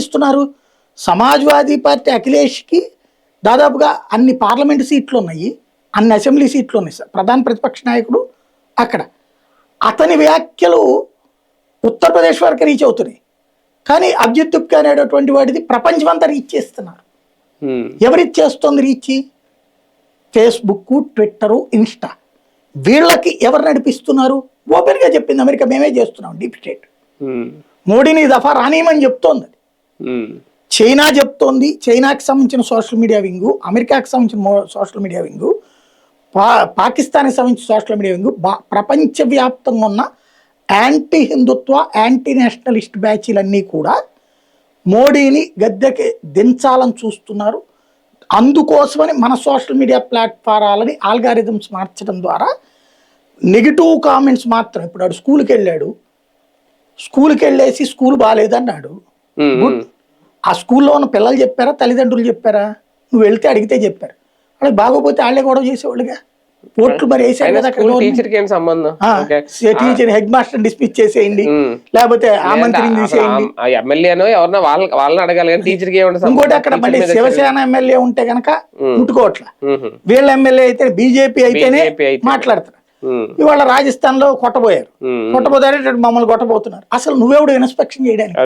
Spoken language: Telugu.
ఇస్తున్నారు. సమాజ్వాదీ పార్టీ అఖిలేష్కి దాదాపుగా అన్ని పార్లమెంటు సీట్లు ఉన్నాయి, అన్ని అసెంబ్లీ సీట్లు ఉన్నాయి సార్. ప్రధాన ప్రతిపక్ష నాయకుడు అక్కడ. అతని వ్యాఖ్యలు ఉత్తరప్రదేశ్ వరకు రీచ్ అవుతున్నాయి, కానీ అభిజిత్ గుప్తా అనేటటువంటి వాడిది ప్రపంచం అంతా రీచ్ చేస్తున్నారు. ఎవరికి చేస్తుంది రీచ్? Facebook, Twitter, Insta. వీళ్ళకి ఎవరు నడిపిస్తున్నారు? ఓపెన్గా చెప్పింది అమెరికా, మేమే చేస్తున్నాం డీప్ స్టేట్. మోడీని దఫా రానియమని చెప్తోంది. చైనా చెప్తోంది, చైనాకి సంబంధించిన సోషల్ మీడియా వింగు, అమెరికాకి సంబంధించిన సోషల్ మీడియా వింగు, పాకిస్తాన్కి సంబంధించిన సోషల్ మీడియా వింగు, ప్రపంచవ్యాప్తంగా ఉన్న యాంటీ హిందుత్వ, యాంటీ నేషనలిస్ట్ బ్యాచీలన్నీ కూడా మోడీని గద్దెకి దించాలని చూస్తున్నారు. అందుకోసమని మన సోషల్ మీడియా ప్లాట్ఫారాలని ఆల్గారిథమ్స్ మార్చడం ద్వారా నెగిటివ్ కామెంట్స్ మాత్రం. ఇప్పుడు వాడు స్కూల్కి వెళ్ళాడు, స్కూల్కి వెళ్ళేసి స్కూల్ బాగాలేదన్నాడు. ఆ స్కూల్లో ఉన్న పిల్లలు చెప్పారా, తల్లిదండ్రులు చెప్పారా? నువ్వు వెళ్తే అడిగితే చెప్పారు. వాళ్ళకి బాగోపోతే వాళ్ళే గొడవ చేసేవాళ్ళుగా. ఓట్లు మరి వేసారు కదా, టీచర్ హెడ్ మాస్టర్ డిస్మిస్ చేసేయండి, లేకపోతే ఆమంత్రిని తీసేయండి. ఇంకోటి అక్కడ మళ్ళీ శివసేన ఎమ్మెల్యే ఉంటే గనక ముట్టుకోవట్ల, వీళ్ళ ఎమ్మెల్యే అయితే బీజేపీ అయితేనే మాట్లాడతారు. ఇవాళ రాజస్థాన్ లో కొట్టబోయారు, మమ్మల్ని కొట్టబోతున్నారు. అసలు నువ్వెవడు ఇన్స్పెక్షన్ చేయడానికి?